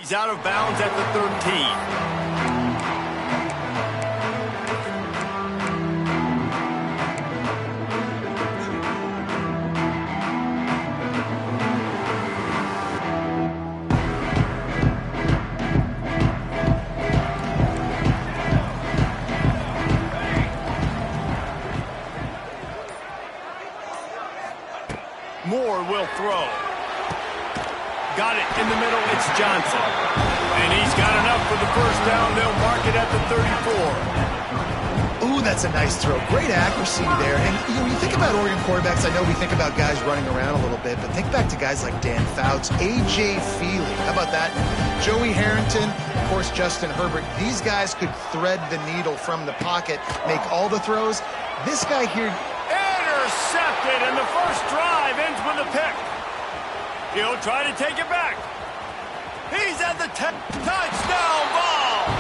He's out of bounds at the 13. Moore will throw. Got it in the middle. It's Johnson. And he's got enough for the first down. They'll mark it at the 34. Ooh, that's a nice throw. Great accuracy there. And when you think about Oregon quarterbacks, I know we think about guys running around a little bit, but think back to guys like Dan Fouts, A.J. Feely. How about that? Joey Harrington, of course, Justin Herbert. These guys could thread the needle from the pocket, make all the throws. This guy here... Intercepted, and the first drive ends with a pick. He'll try to take it back. He's at the 10. Touchdown ball.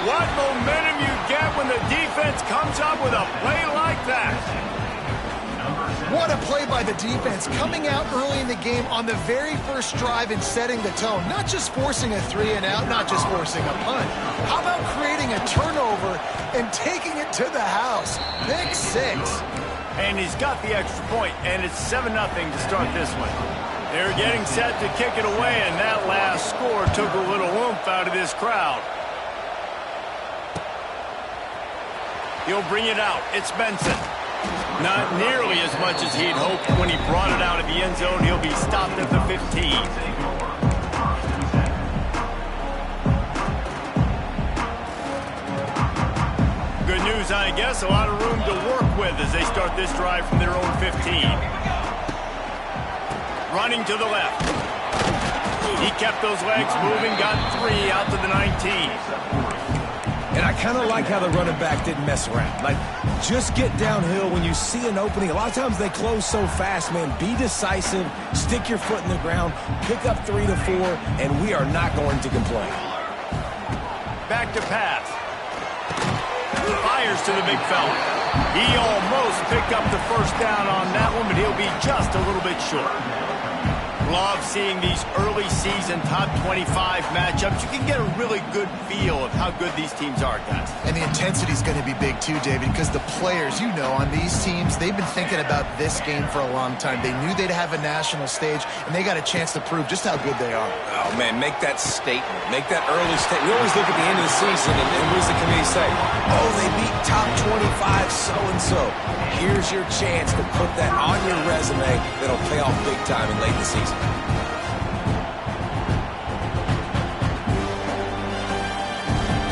What momentum you get when the defense comes up with a play like that. What a play by the defense, coming out early in the game on the very first drive and setting the tone. Not just forcing a 3 and out, not just forcing a punt. How about creating a turnover and taking it to the house? Pick 6. And he's got the extra point, and it's 7-0 to start this one. They're getting set to kick it away, and that last score took a little oomph out of this crowd. He'll bring it out. It's Benson. Not nearly as much as he'd hoped when he brought it out of the end zone. He'll be stopped at the 15. Good news, I guess. A lot of room to work with as they start this drive from their own 15. Running to the left. He kept those legs moving, got 3 out to the 19. And I kind of like how the running back didn't mess around. Like, just get downhill when you see an opening. A lot of times they close so fast, man. Be decisive, stick your foot in the ground, pick up 3 to 4, and we are not going to complain. Back to pass. Fires to the big fella. He almost picked up the first down on that one, but he'll be just a little bit short. Love seeing these early season top 25 matchups. You can get a really good feel of how good these teams are, guys. And the intensity is going to be big too, David, because the players, you know, on these teams, they've been thinking about this game for a long time. They knew they'd have a national stage, and they got a chance to prove just how good they are. Oh, man, make that statement. Make that early statement. We always look at the end of the season, and what does the committee say? Oh, they beat top 25 so-and-so. Here's your chance to put that on your resume that'll pay off big time in late in the season.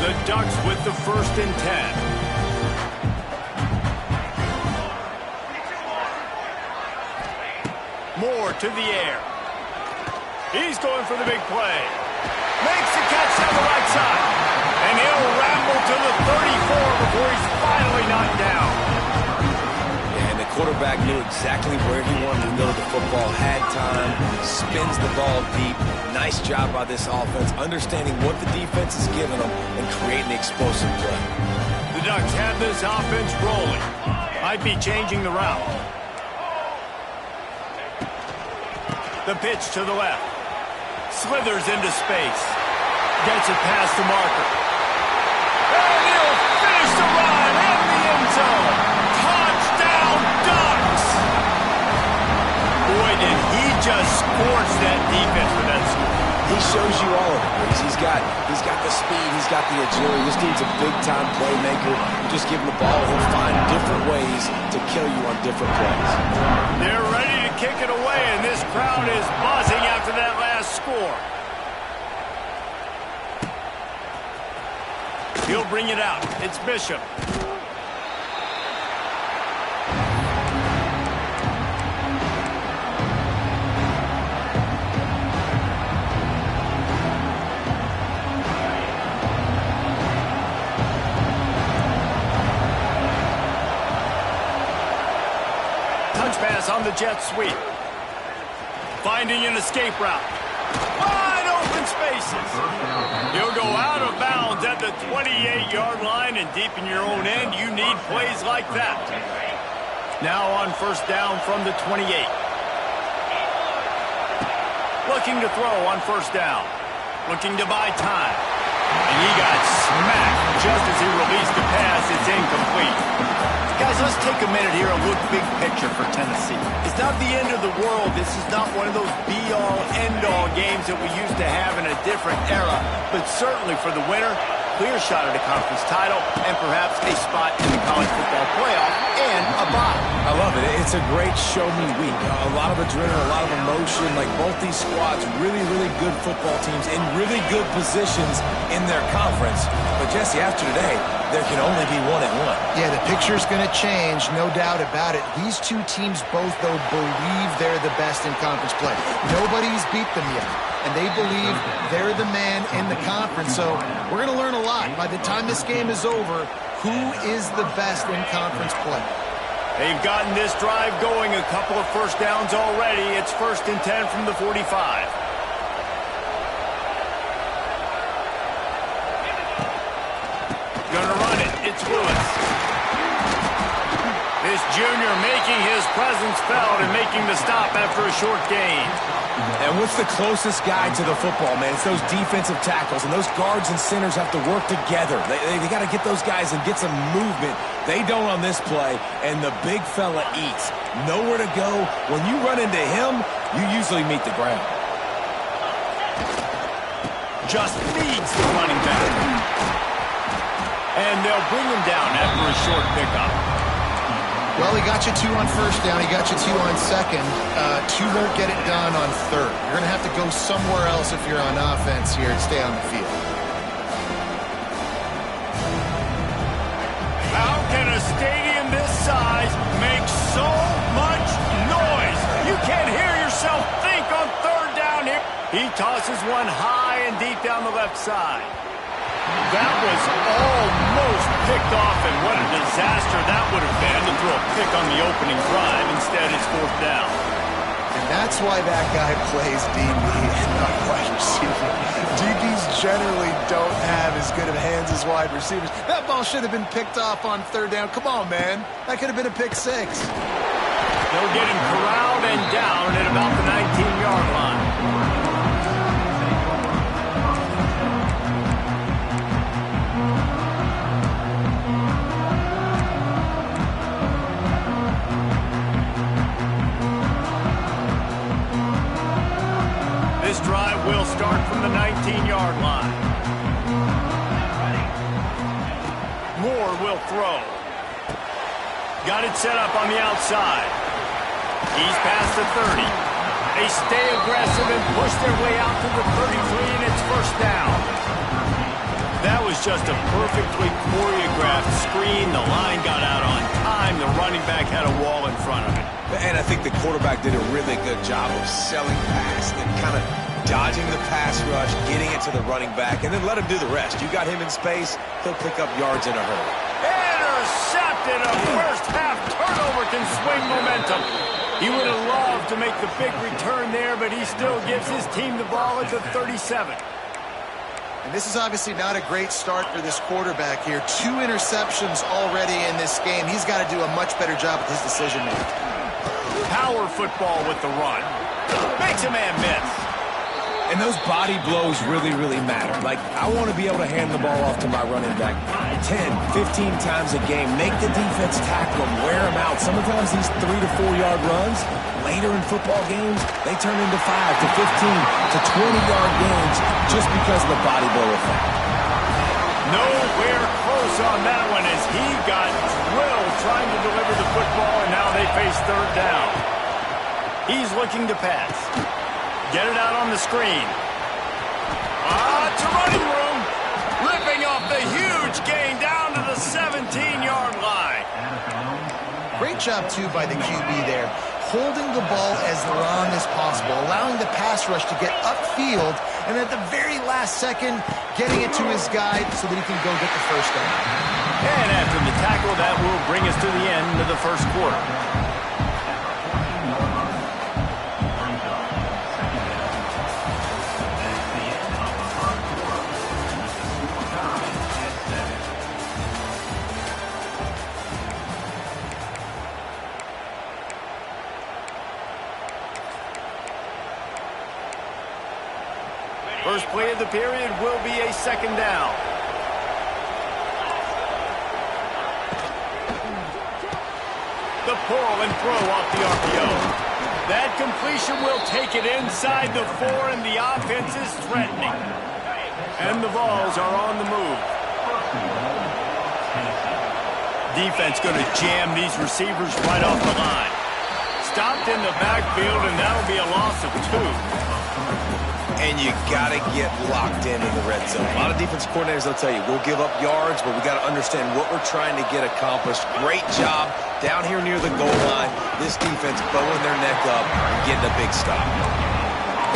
The Ducks with the 1st and 10. Moore to the air. He's going for the big play. Makes the catch down the right side. And he'll ramble to the 34 before he's finally knocked down. And the quarterback knew exactly where he wanted to go with the football, had time, spins the ball deep. Nice job by this offense, understanding what the defense is giving them and creating the explosive play. The Ducks have this offense rolling. Might be changing the route. The pitch to the left. Slithers into space. Gets it past the marker. And he'll finish the run in the end zone. Touchdown, Ducks! Boy, did he just scorch that defense with that score. He shows you all of it. He's got the speed, he's got the agility. This dude's a big-time playmaker. You just give him the ball, he'll find different ways to kill you on different plays. They're ready to kick it away, and this crowd is buzzing after that last score. He'll bring it out. It's Bishop. Pass on the jet sweep. Finding an escape route. Wide open spaces. He'll go out of bounds at the 28-yard line, and deep in your own end, you need plays like that. Now on 1st down from the 28. Looking to throw on 1st down. looking to buy time. And he got smacked just as he released the pass. It's incomplete. Guys, let's take a minute here and look big picture for Tennessee. It's not the end of the world. This is not one of those be-all, end-all games that we used to have in a different era. But certainly for the winner, clear shot at a conference title and perhaps a spot in the college football playoff and a bye. I love it. It's a great show-me week. A lot of adrenaline, a lot of emotion. Like both these squads, really, really good football teams in really good positions in their conference. But Jesse, after today, there can only be one and one. Yeah, the picture's going to change, no doubt about it. These two teams both, though, believe they're the best in conference play. Nobody's beat them yet, and they believe they're the man in the conference. So we're going to learn a lot. By the time this game is over, who is the best in conference play? They've gotten this drive going, a couple of first downs already. It's 1st and 10 from the 45. Gonna run it. It's Lewis. This junior making his presence felt and making the stop after a short gain. And what's the closest guy to the football, man? It's those defensive tackles, and those guards and centers have to work together. They got to get those guys and get some movement. They don't on this play, and the big fella eats. Nowhere to go. When you run into him, you usually meet the ground. Just feeds the running back. And they'll bring him down after a short pickup. Well, he got you 2 on first down. He got you 2 on second. 2 won't get it done on third. You're going to have to go somewhere else if you're on offense here and stay on the field. How can a stadium this size make so much noise? You can't hear yourself think on third down here. He tosses one high and deep down the left side. That was almost picked off, and what a disaster that would have been to throw a pick on the opening drive. Instead, it's 4th down. And that's why that guy plays DB and not wide receiver. DBs generally don't have as good of hands as wide receivers. That ball should have been picked off on third down. Come on, man. That could have been a pick 6. They'll get him corralled and down at about the 19-yard line. This drive will start from the 19-yard line. Moore will throw. Got it set up on the outside. He's past the 30. They stay aggressive and push their way out to the 33, and it's 1st down. That was just a perfectly choreographed screen. The line got out on time. The running back had a wall in front of it. And I think the quarterback did a really good job of selling past and kind of dodging the pass rush, getting it to the running back, and then let him do the rest. You got him in space, he'll pick up yards in a hurry. Intercepted. A first-half turnover can swing momentum. He would have loved to make the big return there, but he still gives his team the ball at the 37. And this is obviously not a great start for this quarterback here. 2 interceptions already in this game. He's got to do a much better job with his decision-making. Power football with the run. Makes a man miss. And those body blows really, really matter. Like, I want to be able to hand the ball off to my running back 10, 15 times a game. Make the defense tackle him, wear him out. Sometimes these 3 to 4 yard runs, later in football games, they turn into 5 to 15 to 20-yard games just because of the body blow effect. Nowhere close on that one as he got drilled trying to deliver the football, and now they face 3rd down. He's looking to pass. Get it out on the screen. It's a running room. Ripping off the huge gain down to the 17-yard line. Great job, too, by the QB there. Holding the ball as long as possible, allowing the pass rush to get upfield, and at the very last second, getting it to his guy so that he can go get the 1st down. And after the tackle, that will bring us to the end of the 1st quarter. First play of the period will be a second down. The pull and throw off the RPO. That completion will take it inside the 4, and the offense is threatening. And the Vols are on the move. Defense going to jam these receivers right off the line. Stopped in the backfield, and that'll be a loss of 2. And you got to get locked in the red zone. A lot of defense coordinators, they'll tell you, we'll give up yards, but we got to understand what we're trying to get accomplished. Great job down here near the goal line. This defense bowing their neck up and getting a big stop.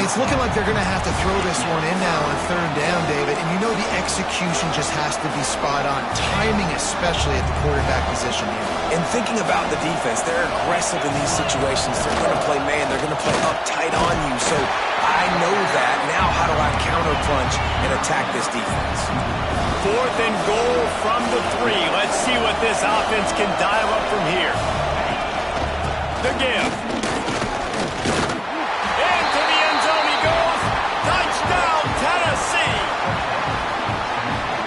It's looking like they're going to have to throw this one in now on third down, David. And you know the execution just has to be spot on. Timing especially at the quarterback position here. And thinking about the defense, they're aggressive in these situations. They're going to play man. They're going to play up tight on you. So I know that. Now how do I counterpunch and attack this defense? 4th and goal from the 3. Let's see what this offense can dial up from here. The give. Into the end zone he goes. Touchdown, Tennessee.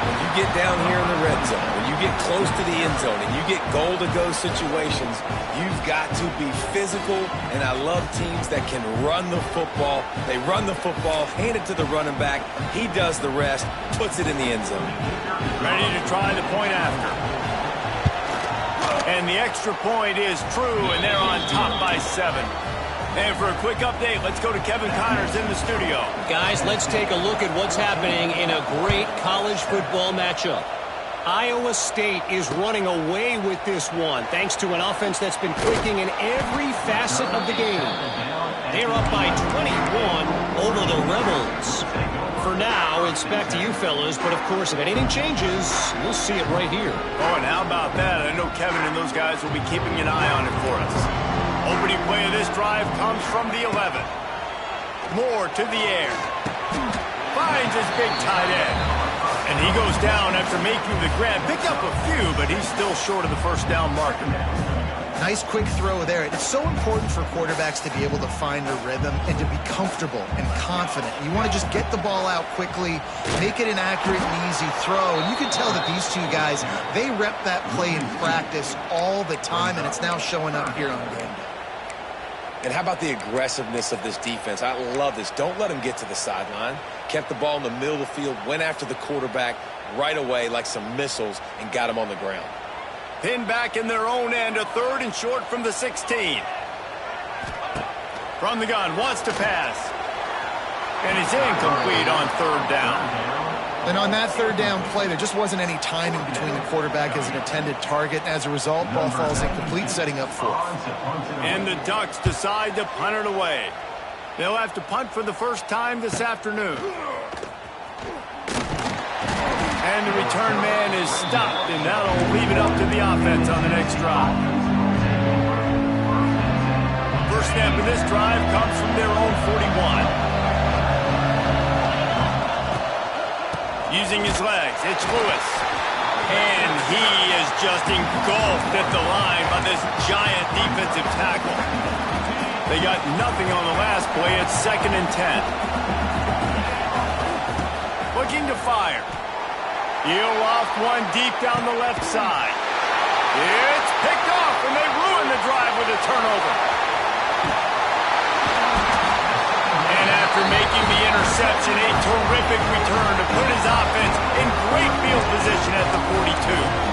When you get down here in the red zone, when you get close to the end zone and you get goal-to-go situations, you've got to be physical, and I love teams that can run the football. They run the football, hand it to the running back. He does the rest, puts it in the end zone. Ready to try the point after. And the extra point is true, and they're on top by 7. And for a quick update, let's go to Kevin Connors in the studio. Guys, let's take a look at what's happening in a great college football matchup. Iowa State is running away with this one, thanks to an offense that's been clicking in every facet of the game. They're up by 21 over the Rebels. For now, it's back to you fellas, but of course, if anything changes, you'll see it right here. Oh, and how about that? I know Kevin and those guys will be keeping an eye on it for us. Opening play of this drive comes from the 11. Moore to the air. Finds his big tight end. And he goes down after making the grab. Picked up a few, but he's still short of the first down marker. Nice quick throw there. It's so important for quarterbacks to be able to find a rhythm and to be comfortable and confident. You want to just get the ball out quickly, make it an accurate and easy throw. And you can tell that these two guys, they rep that play in practice all the time, and it's now showing up here on game day. And how about the aggressiveness of this defense? I love this. Don't let them get to the sideline. Kept the ball in the middle of the field, went after the quarterback right away like some missiles and got him on the ground. Pinned back in their own end, a 3rd and short from the 16. From the gun, wants to pass. And he's incomplete on 3rd down. And on that 3rd down play, there just wasn't any timing between the quarterback as an intended target. As a result, ball falls incomplete, setting up 4th. And the Ducks decide to punt it away. They'll have to punt for the first time this afternoon. And the return man is stopped, and that'll leave it up to the offense on the next drive. First snap of this drive comes from their own 41. Using his legs, it's Lewis. And he is just engulfed at the line by this giant defensive tackle. They got nothing on the last play. It's 2nd and 10. Looking to fire. He'll loft one deep down the left side. It's picked off, and they ruin the drive with a turnover. And after making the interception, a terrific return to put his offense in great field position at the 42.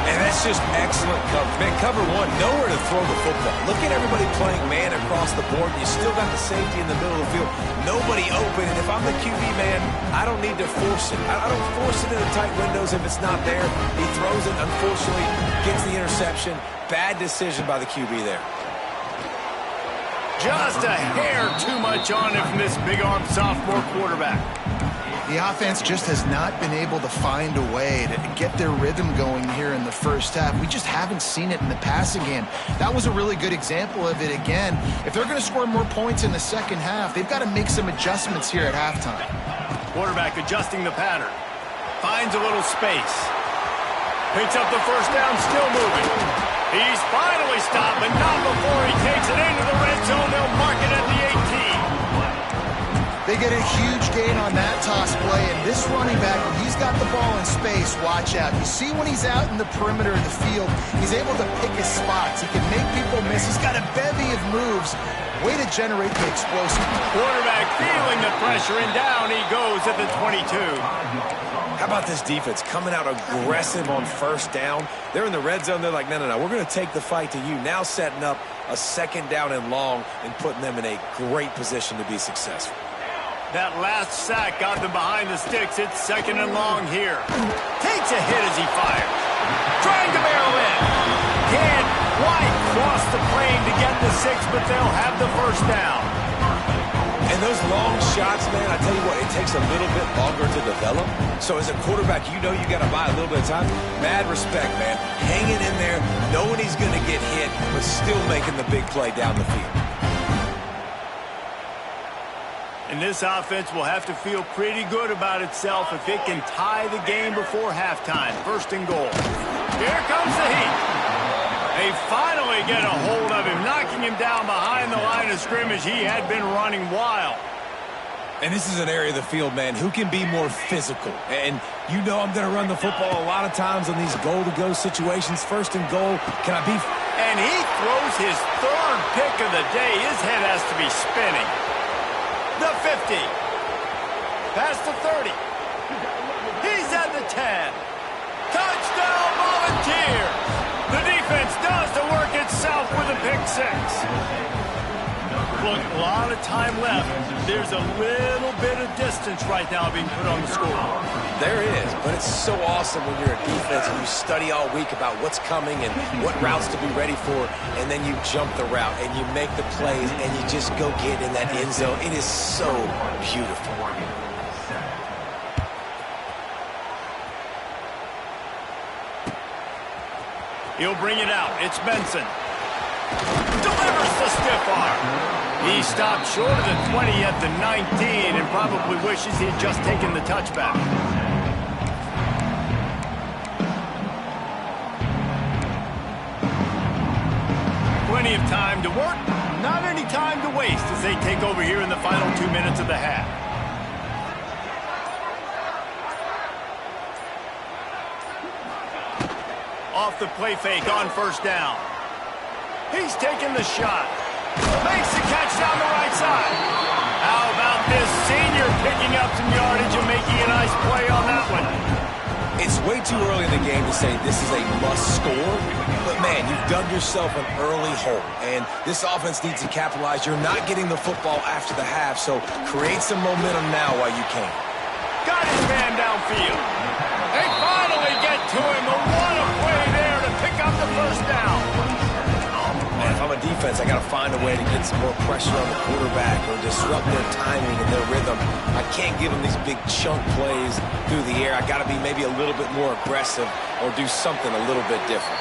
And that's just excellent coverage. Man, cover one, nowhere to throw the football. Look at everybody playing man across the board. You still got the safety in the middle of the field. Nobody open. And if I'm the QB, man, I don't need to force it. I don't force it into tight windows if it's not there. He throws it, unfortunately, gets the interception. Bad decision by the QB there. Just a hair too much on it from this big-arm sophomore quarterback. The offense just has not been able to find a way to get their rhythm going here in the first half. We just haven't seen it in the passing game. That was a really good example of it again. If they're going to score more points in the second half, they've got to make some adjustments here at halftime. Quarterback adjusting the pattern. Finds a little space. Picks up the first down, still moving. He's finally stopped, but not before he takes it into the red zone. They'll mark it at the 18. They get a huge gain on that toss play, and this running back, when he's got the ball in space, watch out. You see when he's out in the perimeter of the field, he's able to pick his spots. He can make people miss. He's got a bevy of moves. Way to generate the explosive. Quarterback feeling the pressure, and down he goes at the 22. How about this defense coming out aggressive on first down? They're in the red zone. They're like, no, we're going to take the fight to you. Now setting up a second down and long and putting them in a great position to be successful. That last sack got them behind the sticks. It's second and long here. Takes a hit as he fires. Trying to barrel in. Can't quite cross the plane to get the 6, but they'll have the first down. And those long shots, man, I tell you what, it takes a little bit longer to develop. So as a quarterback, you know you got to buy a little bit of time. Mad respect, man. Hanging in there, knowing he's going to get hit, but still making the big play down the field. And this offense will have to feel pretty good about itself if it can tie the game before halftime. First and goal. Here comes the heat. They finally get a hold of him, knocking him down behind the line of scrimmage. He had been running wild. And this is an area of the field, man, who can be more physical. And you know I'm going to run the football a lot of times in these goal-to-go situations. First and goal, can I be... And he throws his third pick of the day. His head has to be spinning. The 50. Past the 30. He's at the 10. Touchdown Volunteers. The defense does the work itself with a pick 6. Look, a lot of time left. There's a little bit of distance right now being put on the score. There is, but it's so awesome when you're a defense and you study all week about what's coming and what routes to be ready for, and then you jump the route and you make the plays and you just go get in that end zone. It is so beautiful. He'll bring it out. It's Benson. Delivers the stiff arm. He stopped short of the 20 at the 19 and probably wishes he had just taken the touchback. Plenty of time to work, not any time to waste as they take over here in the final 2 minutes of the half. Off the play fake on first down. He's taking the shot. Makes the catch down the right side. How about this senior picking up some yardage and making a nice play on that one? It's way too early in the game to say this is a must score, but man, you've dug yourself an early hole, and this offense needs to capitalize. You're not getting the football after the half, so create some momentum now while you can. Got his man downfield. They finally get to him, but what a play there to pick up the first down. Man, if I'm a defense, I got to find a way to get some more pressure on the quarterback or disrupt their timing and their rhythm. I can't give them these big chunk plays through the air. I got to be maybe a little bit more aggressive or do something a little bit different.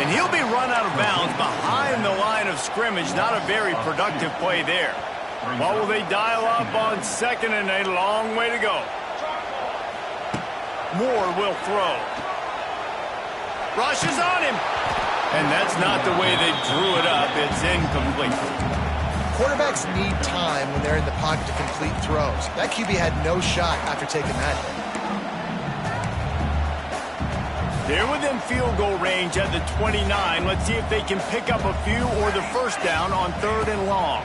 And he'll be run out of bounds behind the line of scrimmage. Not a very productive play there. What will they dial up on second and a long way to go? Moore will throw. Rushes on him. And that's not the way they drew it up. It's incomplete. Quarterbacks need time when they're in the pocket to complete throws. That QB had no shot after taking that hit. They're within field goal range at the 29. Let's see if they can pick up a few or the first down on third and long.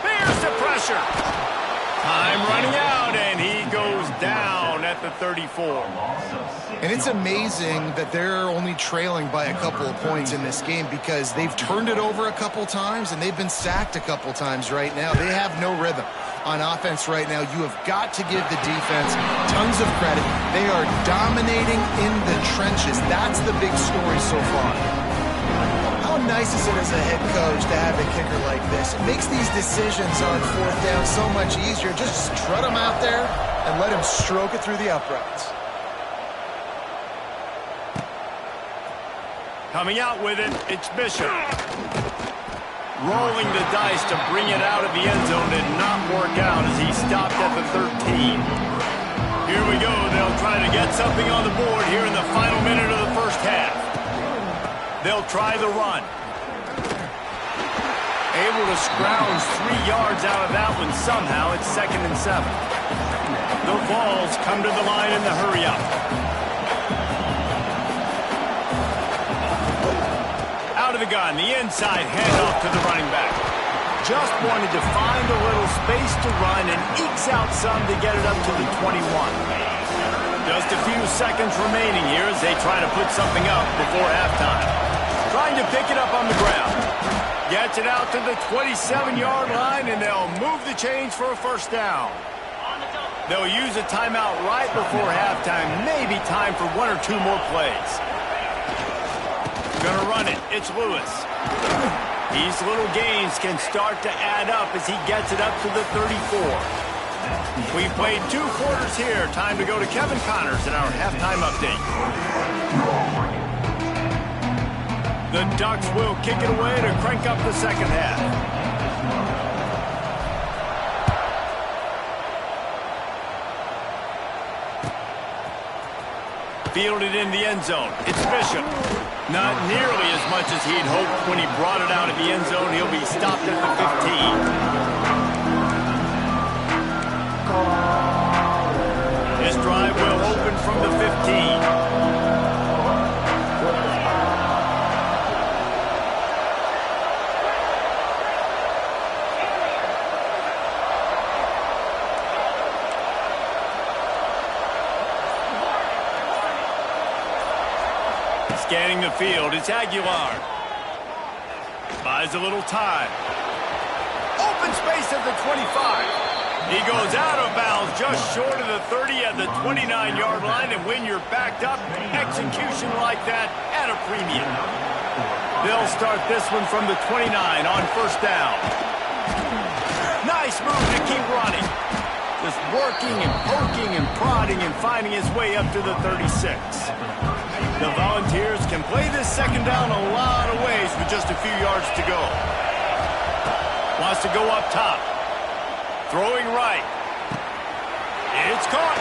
There's the pressure. Time running out, and he goes down at the 34. And it's amazing that they're only trailing by a couple of points in this game because they've turned it over a couple times and they've been sacked a couple times right now. They have no rhythm on offense right now. You have got to give the defense tons of credit. They are dominating in the trenches. That's the big story so far. How nice is it as a head coach to have a kicker like this? It makes these decisions on fourth down so much easier. Just strut him out there and let him stroke it through the uprights. Coming out with it, it's Bishop. Rolling the dice to bring it out of the end zone did not work out as he stopped at the 13. Here we go. They'll try to get something on the board here in the final minute of the first half. They'll try the run. able to scrounge 3 yards out of that one somehow. It's 2nd and 7. The Vols come to the line in the hurry-up. Out of the gun, the inside handoff to the running back. Just wanted to find a little space to run and ekes out some to get it up to the 21. Just a few seconds remaining here as they try to put something up before halftime. Trying to pick it up on the ground. Gets it out to the 27-yard line, and they'll move the chains for a first down. They'll use a timeout right before halftime. Maybe time for 1 or 2 more plays. Gonna run it. It's Lewis. These little gains can start to add up as he gets it up to the 34. We've played 2 quarters here. Time to go to Kevin Connors in our halftime update. The Ducks will kick it away to crank up the second half. Fielded in the end zone. It's Bishop. Not nearly as much as he'd hoped when he brought it out of the end zone. He'll be stopped at the 15. His drive will open from the 15. Scanning the field, it's Aguilar. Buys a little time. Open space at the 25. He goes out of bounds just short of the 30 at the 29-yard line, and when you're backed up, execution like that at a premium. They'll start this one from the 29 on first down. Nice move to keep running. Just working and poking and prodding and finding his way up to the 36. The Volunteers can play this second down a lot of ways with just a few yards to go. Wants to go up top. Throwing right. It's caught.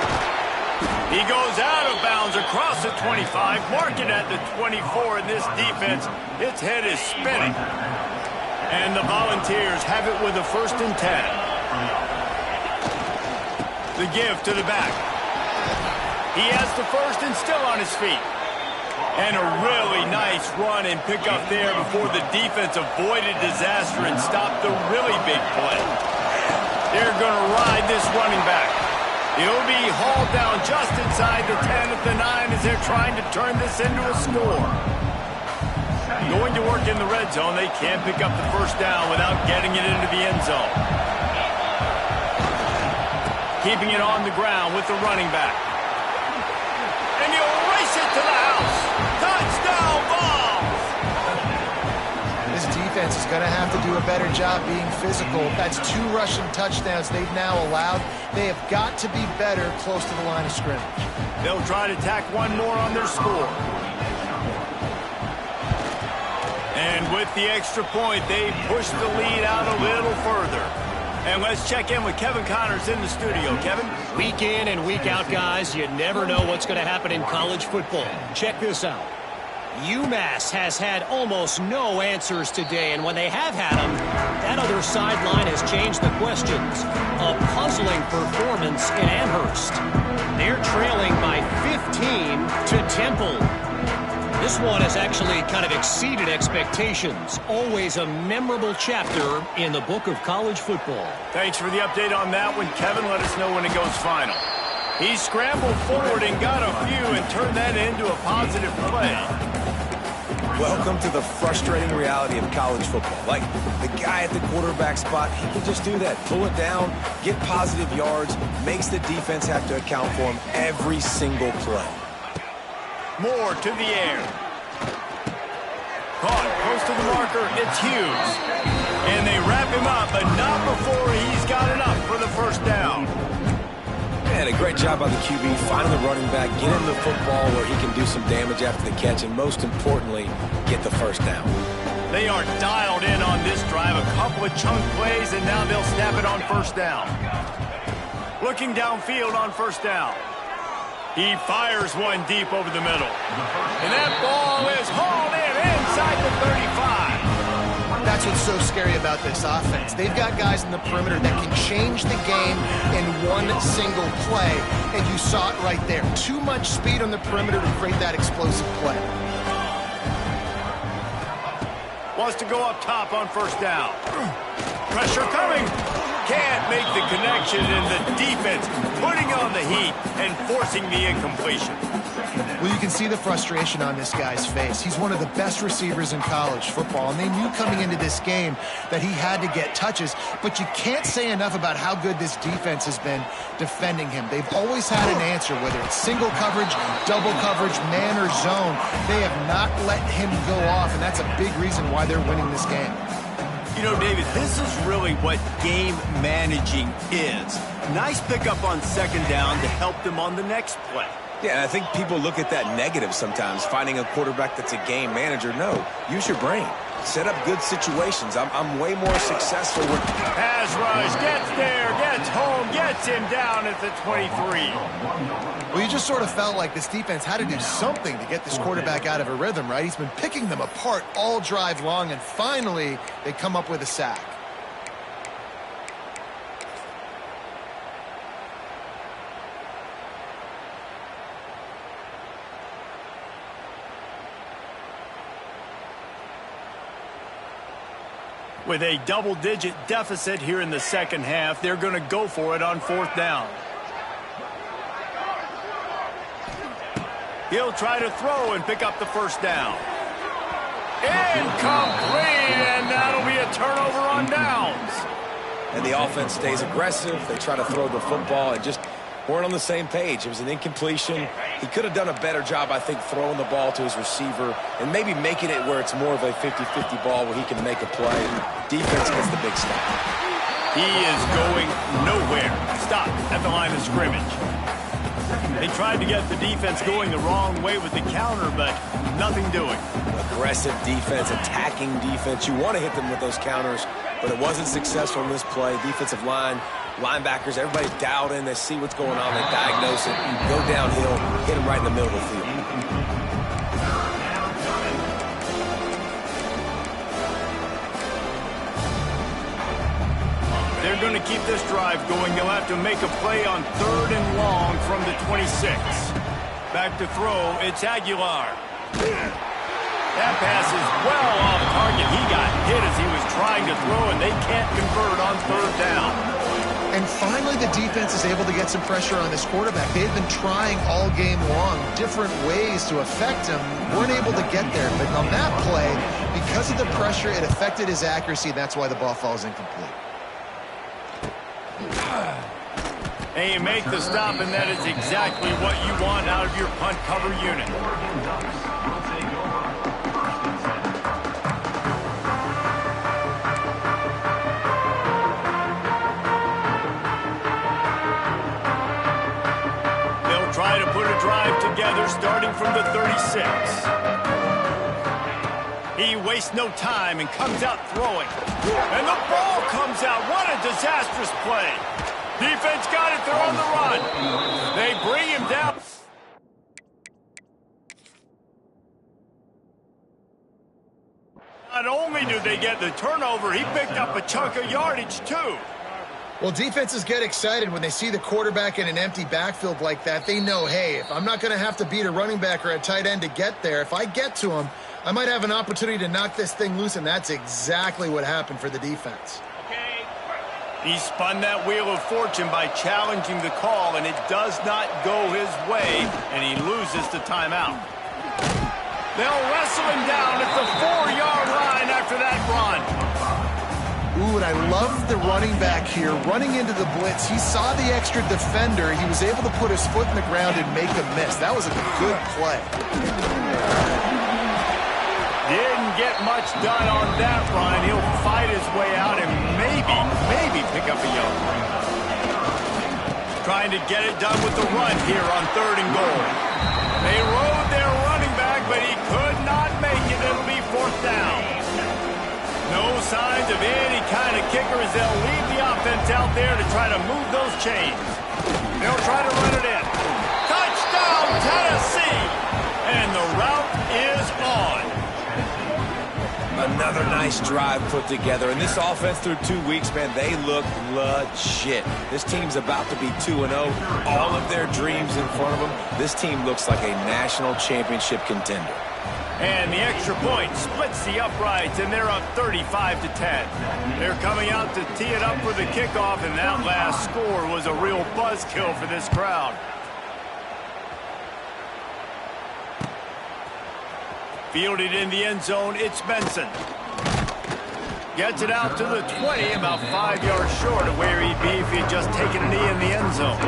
He goes out of bounds across the 25. Mark it at the 24 in this defense. Its head is spinning. And the Volunteers have it with a 1st and 10. The give to the back. He has the first and still on his feet. And a really nice run and pick up there before the defense avoided disaster and stopped the really big play. They're going to ride this running back. He'll be hauled down just inside the 10 at the 9 as they're trying to turn this into a score. Going to work in the red zone. They can't pick up the first down without getting it into the end zone. Keeping it on the ground with the running back. And he'll race it to the house. Touchdown, Vols! This defense is going to have to do a better job being physical. That's 2 rushing touchdowns they've now allowed. They have got to be better close to the line of scrimmage. They'll try to tack 1 more on their score. And with the extra point, they push the lead out a little further. And let's check in with Kevin Connors in the studio. Kevin? Week in and week out, guys, you never know what's going to happen in college football. Check this out. UMass has had almost no answers today, and when they have had them, that other sideline has changed the questions. A puzzling performance in Amherst. They're trailing by 15 to Temple. This one has actually kind of exceeded expectations. Always a memorable chapter in the book of college football. Thanks for the update on that one, Kevin. Let us know when it goes final. He scrambled forward and got a few and turned that into a positive play. Welcome to the frustrating reality of college football. Like, the guy at the quarterback spot, he can just do that. Pull it down, get positive yards, makes the defense have to account for him every single play. Moore to the air. Caught close to the marker. It's Hughes. And they wrap him up, but not before he's got enough for the first down. Man, a great job by the QB, finding the running back, get him the football where he can do some damage after the catch, and most importantly, get the first down. They are dialed in on this drive. A couple of chunk plays, and now they'll snap it on first down. Looking downfield on first down. He fires one deep over the middle. And that ball is hauled in inside the 35. That's what's so scary about this offense. They've got guys in the perimeter that can change the game in one single play, and you saw it right there. Too much speed on the perimeter to create that explosive play. Wants to go up top on first down. Pressure coming. Can't make the connection, and the defense putting on the heat and forcing the incompletion. Well, you can see the frustration on this guy's face. He's one of the best receivers in college football, and they knew coming into this game that he had to get touches, but you can't say enough about how good this defense has been defending him. They've always had an answer, whether it's single coverage, double coverage, man or zone. They have not let him go off, and that's a big reason why they're winning this game. You know, David, this is really what game managing is. Nice pickup on second down to help them on the next play. Yeah, and I think people look at that negative sometimes, finding a quarterback that's a game manager. No, use your brain. Set up good situations. I'm way more successful with... Pass rush, gets there, gets home, gets him down at the 23. Well, you just sort of felt like this defense had to do something to get this quarterback out of a rhythm, right? He's been picking them apart all drive long, and finally they come up with a sack. With a double-digit deficit here in the second half, they're going to go for it on fourth down. He'll try to throw and pick up the first down. Incomplete, and that'll be a turnover on downs. And the offense stays aggressive. They try to throw the football and just weren't on the same page. It was an incompletion. He could have done a better job, I think, throwing the ball to his receiver and maybe making it where it's more of a 50-50 ball where he can make a play. Defense gets the big stop. He is going nowhere. Stop at the line of scrimmage. They tried to get the defense going the wrong way with the counter, but nothing doing. Aggressive defense, attacking defense. You want to hit them with those counters, but it wasn't successful in this play. Defensive line, linebackers, everybody's dialed in. They see what's going on. They diagnose it, go downhill, hit him right in the middle of the field. They're going to keep this drive going. They'll have to make a play on third and long from the 26. Back to throw, it's Aguilar. That pass is well off target. He got hit as he was trying to throw, and they can't convert on third down. And finally, the defense is able to get some pressure on this quarterback. They've been trying all game long different ways to affect him. Weren't able to get there. But on that play, because of the pressure, it affected his accuracy. And that's why the ball falls incomplete. And you make the stop, and that is exactly what you want out of your punt cover unit. Try to put a drive together starting from the 36. He wastes no time and comes out throwing. And the ball comes out. What a disastrous play. Defense got it. They're on the run. They bring him down. Not only do they get the turnover, he picked up a chunk of yardage too. Well, defenses get excited when they see the quarterback in an empty backfield like that. They know, hey, if I'm not going to have to beat a running back or a tight end to get there, if I get to him, I might have an opportunity to knock this thing loose, and that's exactly what happened for the defense. He spun that wheel of fortune by challenging the call, and it does not go his way, and he loses the timeout. They'll wrestle him down at the 4-yard line after that run. Ooh, and I love the running back here. Running into the blitz, he saw the extra defender. He was able to put his foot in the ground and make a miss. That was a good play. Didn't get much done on that run. He'll fight his way out and maybe pick up a yard. Trying to get it done with the run here on third and goal. They rode their running back, but he could not make it. It'll be fourth down. No signs of any kind of kicker as they'll leave the offense out there to try to move those chains. They'll try to run it in. Touchdown, Tennessee! And the route is on. Another nice drive put together. And this offense through 2 weeks, man, they look legit. This team's about to be 2-0. All of their dreams in front of them. This team looks like a national championship contender. And the extra point splits the uprights, and they're up 35-10. They're coming out to tee it up for the kickoff, and that last score was a real buzzkill for this crowd. Fielded in the end zone, it's Benson. Gets it out to the 20, about 5 yards short of where he'd be if he'd just taken a knee in the end zone.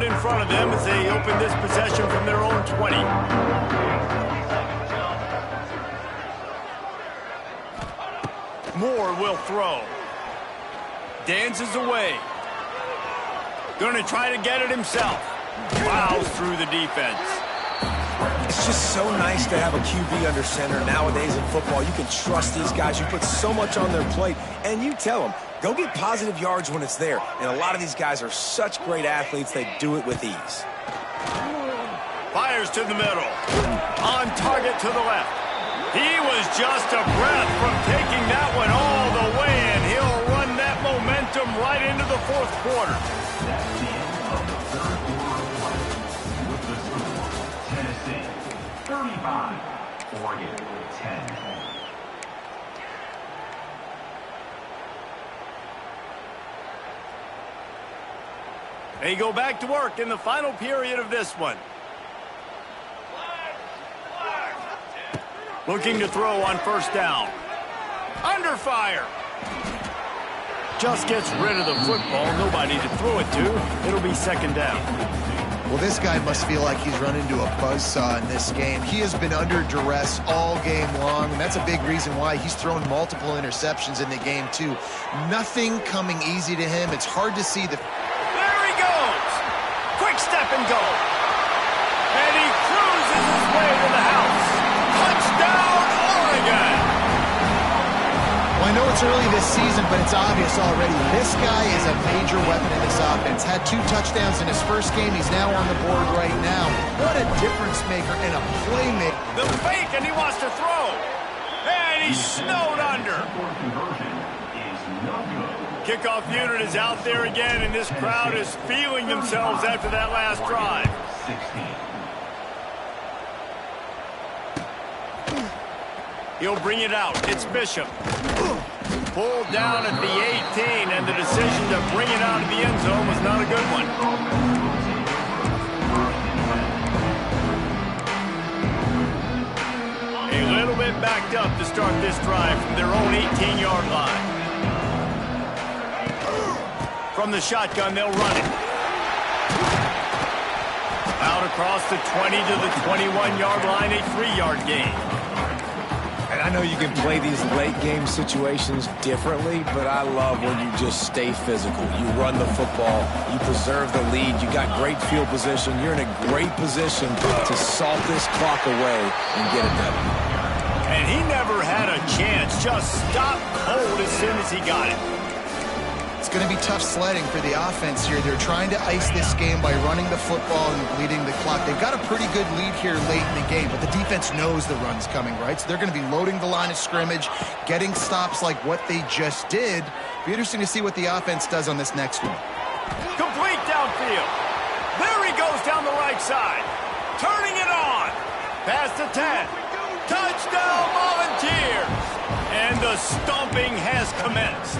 In front of them as they open this possession from their own 20. Moore will throw. Dances away. Going to try to get it himself. Plows through the defense. It's just so nice to have a QB under center. Nowadays in football, you can trust these guys. You put so much on their plate, and you tell them, go get positive yards when it's there. And a lot of these guys are such great athletes, they do it with ease. Fires to the middle. On target to the left. He was just a breath from taking that one all the way, and he'll run that momentum right into the fourth quarter. Tennessee, 35, Oregon, 10. They go back to work in the final period of this one. Looking to throw on first down. Under fire. Just gets rid of the football. Nobody to throw it to. It'll be second down. Well, this guy must feel like he's run into a buzzsaw in this game. He has been under duress all game long, and that's a big reason why he's thrown multiple interceptions in the game, too. Nothing coming easy to him. It's hard to see the... Quick step and go. And he cruises his way to the house. Touchdown, Oregon. Well, I know it's early this season, but it's obvious already. This guy is a major weapon in this offense. Had 2 touchdowns in his first game. He's now on the board right now. What a difference maker and a playmaker. The fake, and he wants to throw. And he's snowed under. Kickoff unit is out there again, and this crowd is feeling themselves after that last drive. He'll bring it out. It's Bishop. Pulled down at the 18, and the decision to bring it out of the end zone was not a good one. A little bit backed up to start this drive from their own 18-yard line. From the shotgun, they'll run it. Out across the 20 to the 21-yard line, a 3-yard gain. And I know you can play these late game situations differently, but I love when you just stay physical. You run the football, you preserve the lead, you got great field position, you're in a great position to salt this clock away and get it done. And he never had a chance, just stopped cold as soon as he got it. It's going to be tough sledding for the offense here. They're trying to ice this game by running the football and bleeding the clock. They've got a pretty good lead here late in the game, but the defense knows the run's coming, right? So they're going to be loading the line of scrimmage, getting stops like what they just did. Be interesting to see what the offense does on this next one. Complete downfield. There he goes down the right side. Turning it on. Past the 10. Touchdown, Volunteers. And the stomping has commenced.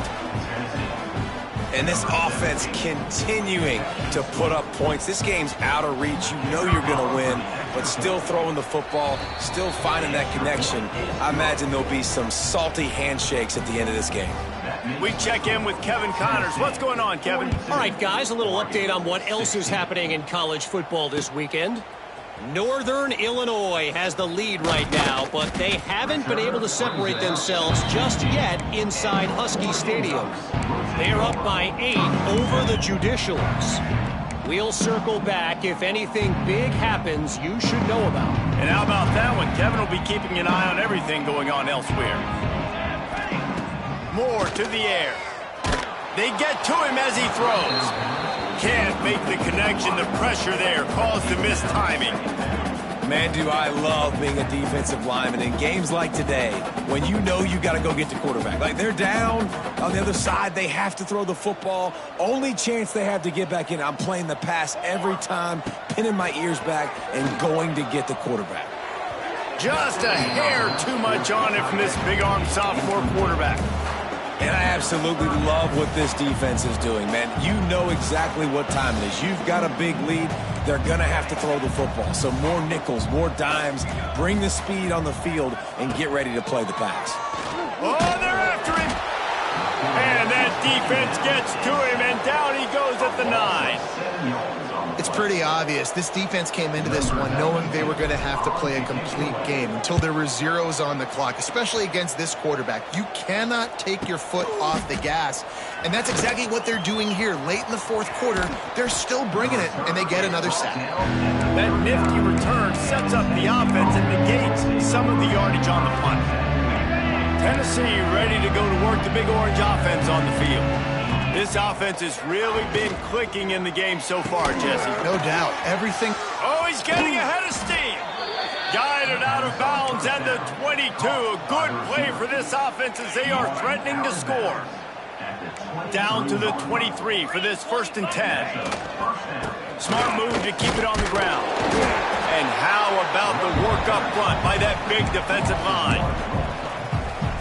And this offense continuing to put up points. This game's out of reach. You know you're going to win, but still throwing the football, still finding that connection. I imagine there'll be some salty handshakes at the end of this game. We check in with Kevin Connors. What's going on, Kevin? All right, guys, a little update on what else is happening in college football this weekend. Northern Illinois has the lead right now, but they haven't been able to separate themselves just yet inside Husky Stadium. They're up by 8 over the Judicials. We'll circle back. If anything big happens, you should know about. And how about that one? Kevin will be keeping an eye on everything going on elsewhere. Moore to the air. They get to him as he throws. Can't make the connection. The pressure there caused the missed timing. Man, do I love being a defensive lineman in games like today when you know you got to go get the quarterback. Like, they're down on the other side. They have to throw the football. Only chance they have to get back in. I'm playing the pass every time, pinning my ears back and going to get the quarterback. Just a hair too much on it from this big-arm sophomore quarterback. And I absolutely love what this defense is doing, man. You know exactly what time it is. You've got a big lead. They're going to have to throw the football. So more nickels, more dimes, bring the speed on the field, and get ready to play the pass. Oh, they're after him. And that defense gets to him, and down he goes at the 9. It's pretty obvious. This defense came into this one knowing they were going to have to play a complete game until there were zeros on the clock, especially against this quarterback. You cannot take your foot off the gas, and that's exactly what they're doing here. Late in the fourth quarter, they're still bringing it, and they get another sack. That nifty return sets up the offense and negates some of the yardage on the punt. Tennessee ready to go to work the Big Orange offense on the field. This offense has really been clicking in the game so far, Jesse. No doubt. Everything. Oh, he's getting ahead of steam. Guided out of bounds and the 22. A good play for this offense as they are threatening to score. Down to the 23 for this 1st and 10. Smart move to keep it on the ground. And how about the work up front by that big defensive line?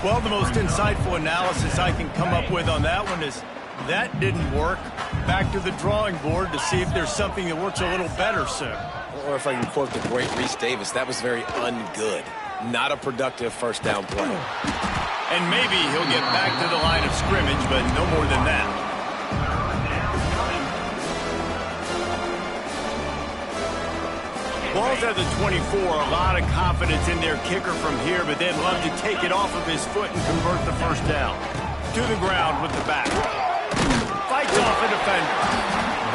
Well, the most insightful analysis I can come up with on that one is that didn't work. Back to the drawing board to see if there's something that works a little better soon. Or if I can quote the great Reese Davis, that was very ungood. Not a productive first down play. And maybe he'll get back to the line of scrimmage, but no more than that. Ball's at the 24, a lot of confidence in their kicker from here, but they'd love to take it off of his foot and convert the first down. To the ground with the back. Fights off a defender.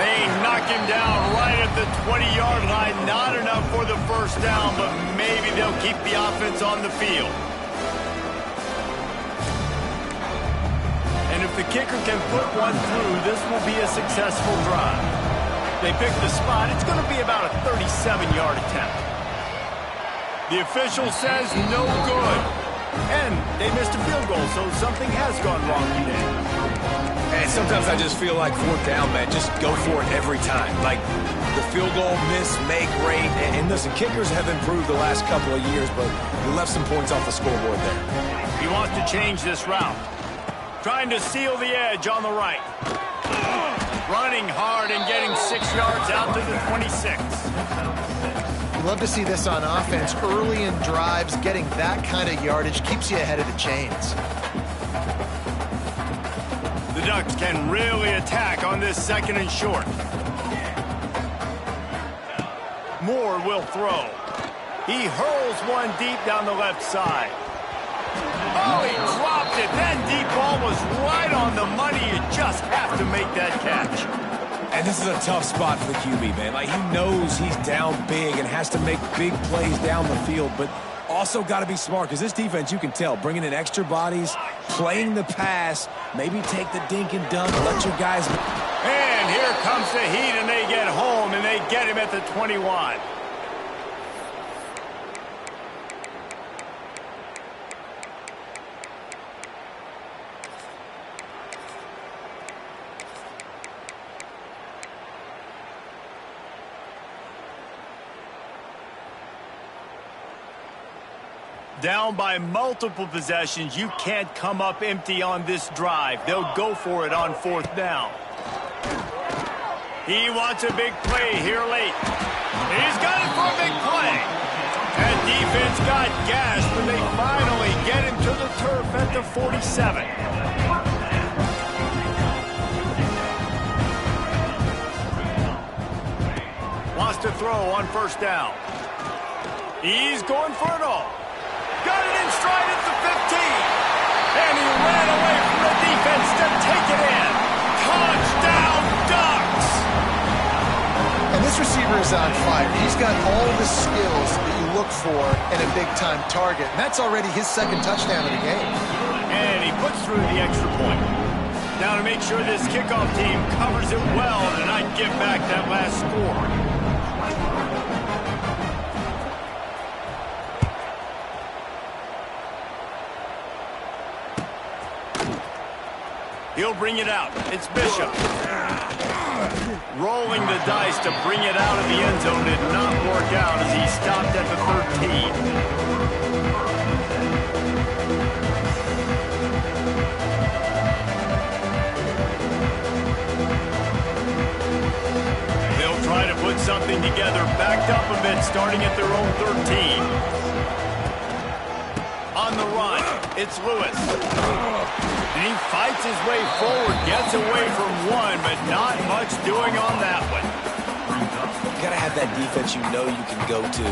They knock him down right at the 20-yard line. Not enough for the first down, but maybe they'll keep the offense on the field. And if the kicker can put one through, this will be a successful drive. They pick the spot. It's going to be about a 37-yard attempt. The official says no good. And they missed a field goal, so something has gone wrong today. And sometimes I just feel like 4th down, man. Just go for it every time. Like the field goal, miss, make, rate. And listen, kickers have improved the last couple of years, but we left some points off the scoreboard there. He wants to change this route. Trying to seal the edge on the right. Running hard and getting 6 yards out to the 26. Love to see this on offense. Early in drives, getting that kind of yardage keeps you ahead of the chains. The Ducks can really attack on this 2nd and short. Moore will throw. He hurls one deep down the left side. Oh, he dropped it. That deep ball was right on the money. You just have to make that catch. And this is a tough spot for the QB, man. Like, he knows he's down big and has to make big plays down the field, but also got to be smart because this defense, you can tell, bringing in extra bodies, playing the pass, maybe take the dink and dunk, let your guys... And here comes the heat, and they get home, and they get him at the 21. Down by multiple possessions, you can't come up empty on this drive. They'll go for it on 4th down. He wants a big play here late. He's got it for a big play. That defense got gashed, but they finally get him to the turf at the 47. Wants to throw on 1st down. He's going for it all. Got it in stride at the 15. And he ran away from the defense to take it in. Touchdown, Ducks! And this receiver is on fire. He's got all the skills that you look for in a big-time target. And that's already his 2nd touchdown of the game. And he puts through the extra point. Now to make sure this kickoff team covers it well and not give back that last score. He'll bring it out. It's Bishop. Rolling the dice to bring it out of the end zone did not work out as he stopped at the 13. They'll try to put something together, backed up a bit, starting at their own 13. On the run, it's Lewis. And he fights his way forward, gets away from one, but not much doing on that one. You got to have that defense you know you can go to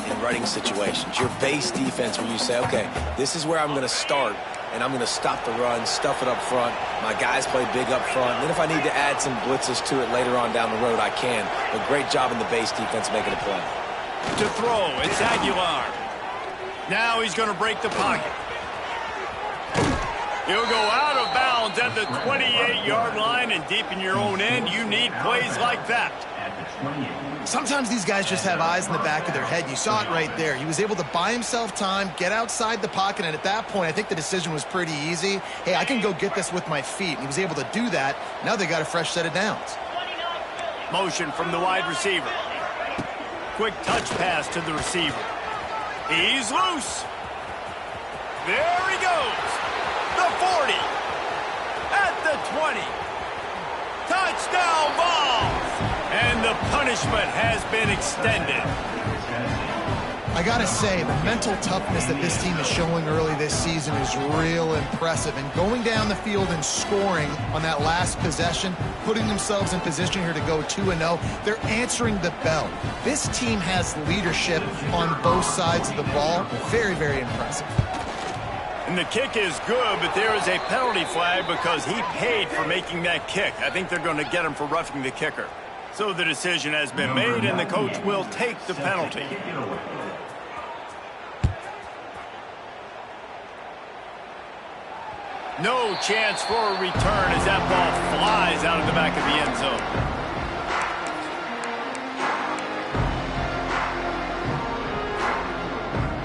in running situations. Your base defense where you say, okay, this is where I'm going to start, and I'm going to stop the run, stuff it up front. My guys play big up front. Then if I need to add some blitzes to it later on down the road, I can. But great job in the base defense making a play. To throw, it's Aguilar. Now he's going to break the pocket. He'll go out of bounds at the 28-yard line, and deep in your own end, you need plays like that. Sometimes these guys just have eyes in the back of their head. You saw it right there. He was able to buy himself time, get outside the pocket, and at that point, I think the decision was pretty easy. Hey, I can go get this with my feet. And he was able to do that. Now they got a fresh set of downs. Motion from the wide receiver. Quick touch pass to the receiver. He's loose. There he goes. The 40. At the 20. Touchdown ball. And the punishment has been extended. I got to say, the mental toughness that this team is showing early this season is real impressive. And going down the field and scoring on that last possession, putting themselves in position here to go 2-0, they're answering the bell. This team has leadership on both sides of the ball. Very, very impressive. And the kick is good, but there is a penalty flag because he paid for making that kick. I think they're going to get him for roughing the kicker. So the decision has been made, and the coach will take the penalty. No chance for a return as that ball flies out of the back of the end zone.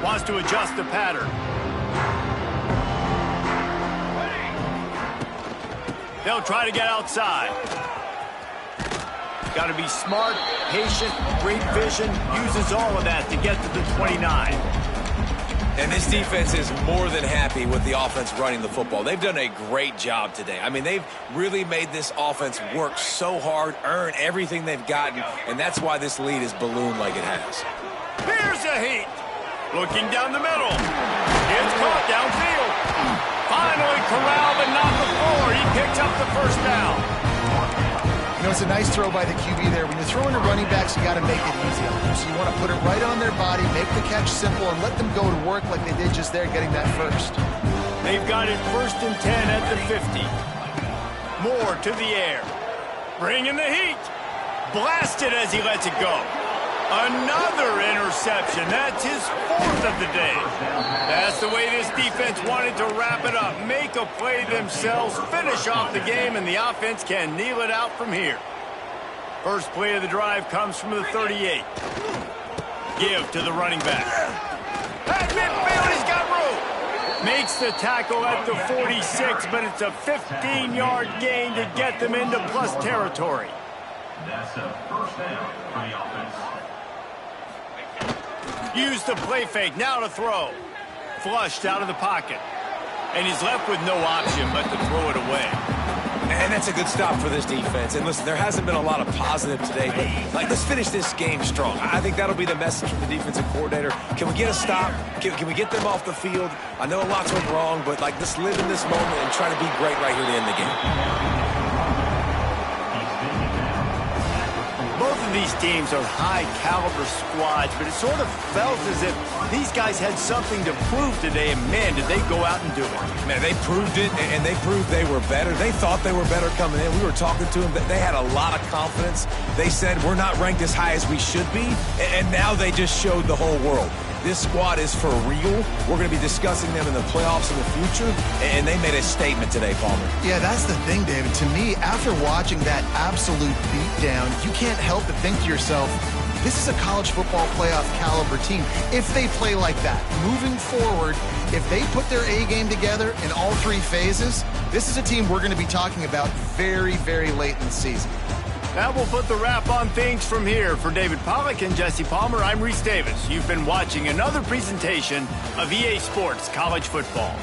Wants to adjust the pattern. They'll try to get outside. Got to be smart, patient, great vision, uses all of that to get to the 29. And this defense is more than happy with the offense running the football. They've done a great job today. I mean, they've really made this offense work so hard, earn everything they've gotten, and that's why this lead is ballooned like it has. Here's a heat. Looking down the middle. It's caught downfield. Finally corralled, but not before. He picks up the first down. You know, it's a nice throw by the QB there. When you're throwing to running backs, you got to make it easy on them. So you want to put it right on their body, make the catch simple, and let them go to work like they did just there, getting that first. They've got it 1st and 10 at the 50. Moore to the air. Bringing the heat. Blasted as he lets it go. Another interception. That's his 4th of the day. That's the way this defense wanted to wrap it up. Make a play themselves, finish off the game, and the offense can kneel it out from here. First play of the drive comes from the 38. Give to the running back. At midfield, he's got room. Makes the tackle at the 46, but it's a 15-yard gain to get them into plus territory. That's a first down for the offense. Use the play fake, now to throw. Flushed out of the pocket. And he's left with no option but to throw it away. And that's a good stop for this defense. And listen, there hasn't been a lot of positive today, but let's finish this game strong. I think that'll be the message from the defensive coordinator. Can we get a stop? Can we get them off the field? I know a lot's went wrong, but let's live in this moment and try to be great right here to end the game. Both of these teams are high-caliber squads, but it sort of felt as if these guys had something to prove today, and man, did they go out and do it. Man, they proved it, and they proved they were better. They thought they were better coming in. We were talking to them. They had a lot of confidence. They said, we're not ranked as high as we should be, and now they just showed the whole world. this squad is for real. We're going to be discussing them in the playoffs in the future, and they made a statement today, Palmer. Yeah, that's the thing, David. To me, after watching that absolute beatdown, you can't help but think to yourself, this is a college football playoff caliber team. If they play like that, moving forward, if they put their A game together in all three phases, this is a team we're going to be talking about very, very late in the season. That will put the wrap on things from here. For David Pollack and Jesse Palmer, I'm Reese Davis. You've been watching another presentation of EA Sports College Football.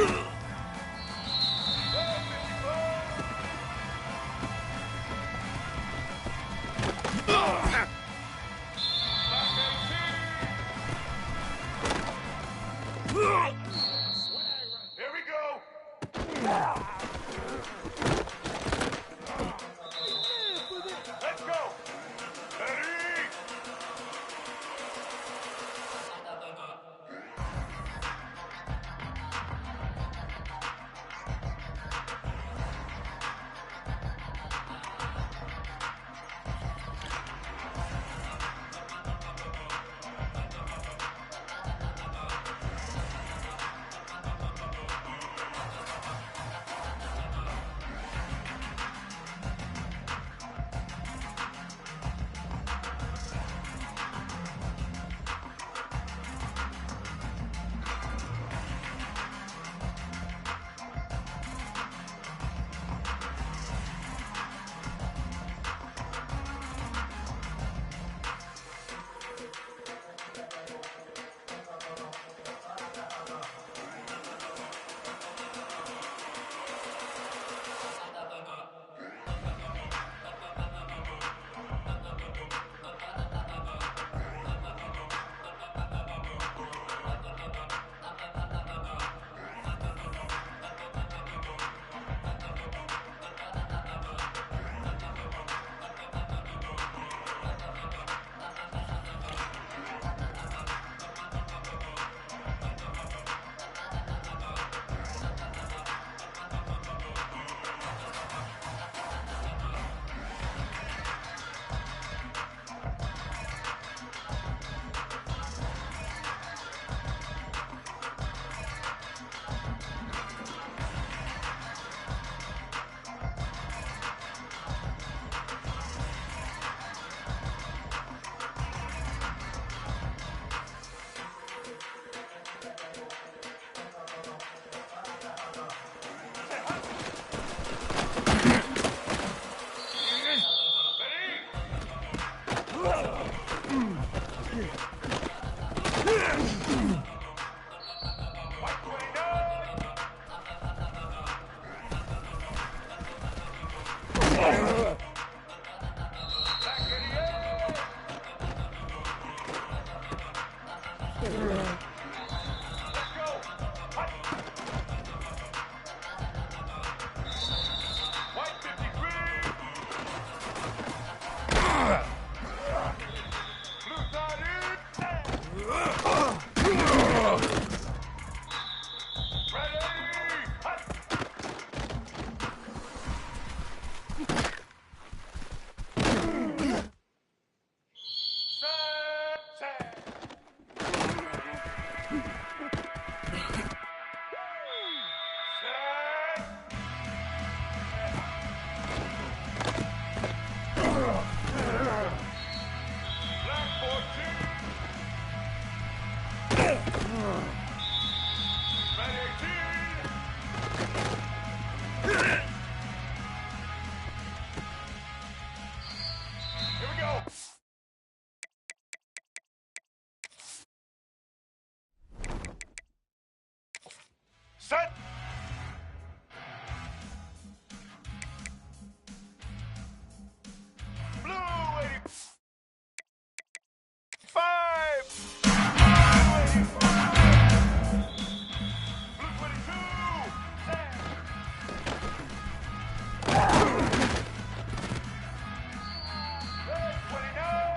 Here we go. Let's go. Ready? Set! Blue 85! Blue 22! Red 29!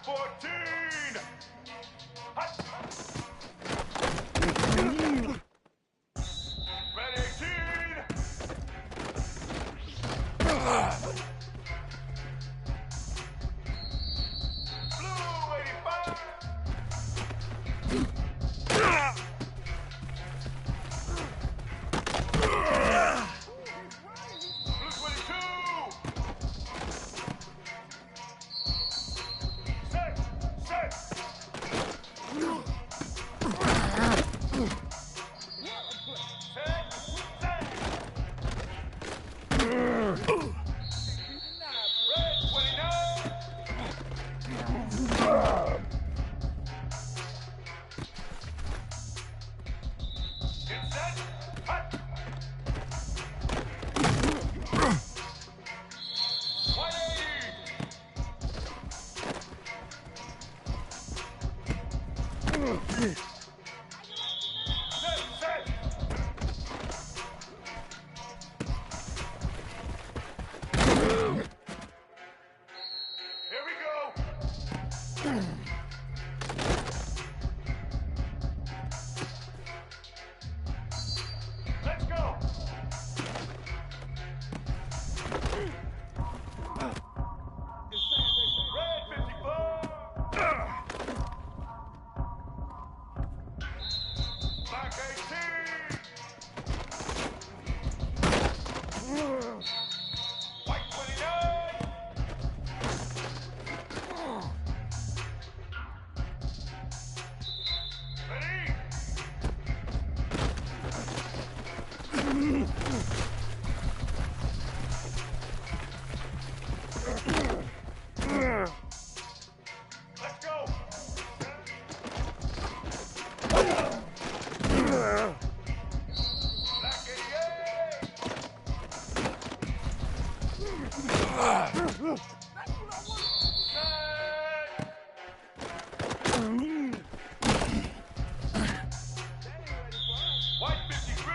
14. Hot. Red 18. Blue 85. Blue 22. Set. Red 29. Get set. Hot. White 80. Set. Here we go. Let's go. Red 54. Black 18. White 29. Ready? Let's go. Black 88. White 53.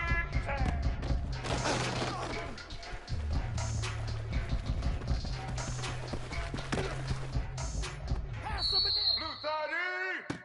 Blue 30.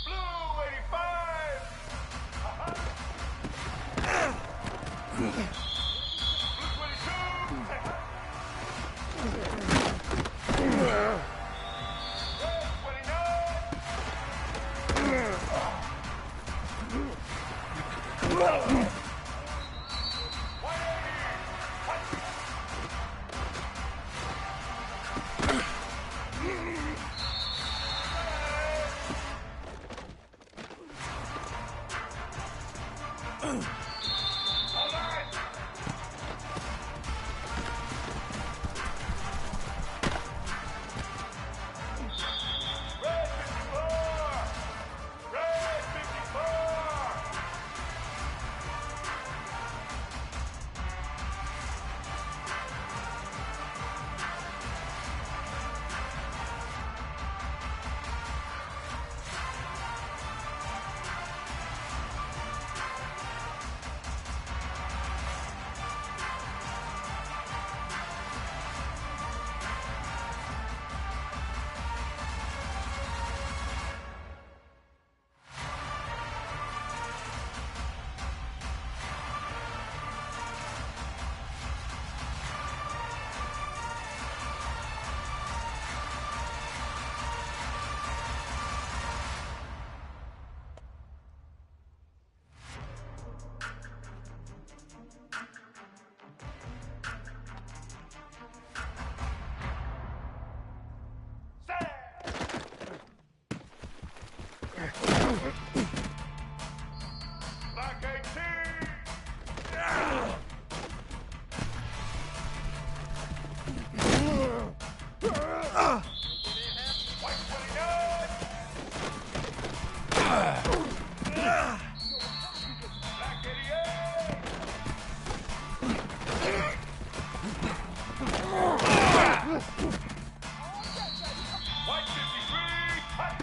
Blue 85. Blue 22. Red 29. Black 18. White 29. Black 88. White 53.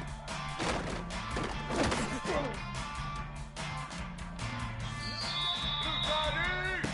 Blue 30.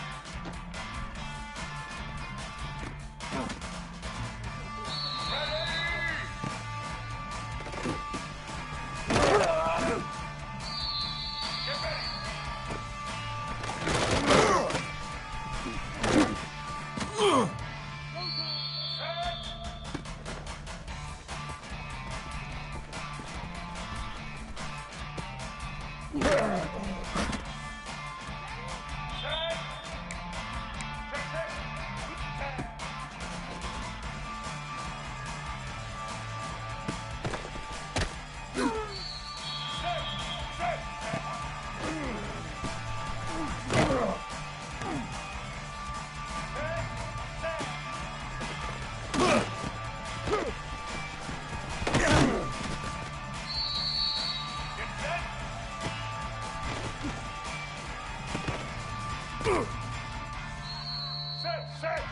Set.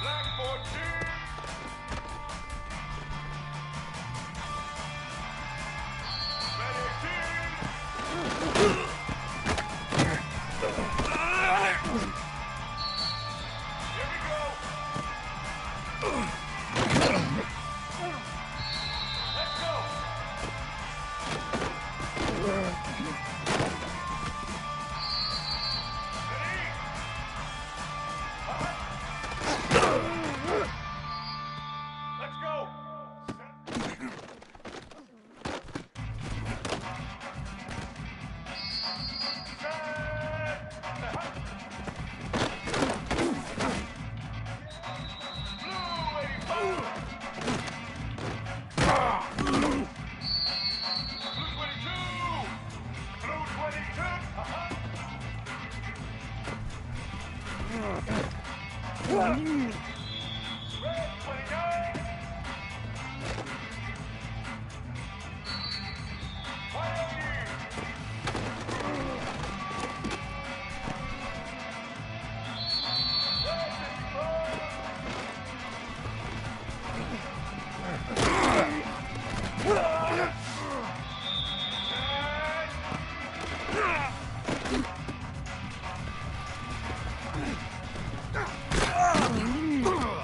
Black 14. Red 18. Here we go. Let's go. Let's go. Blue 85. Blue 22. Blue 22. Red 29. White 80.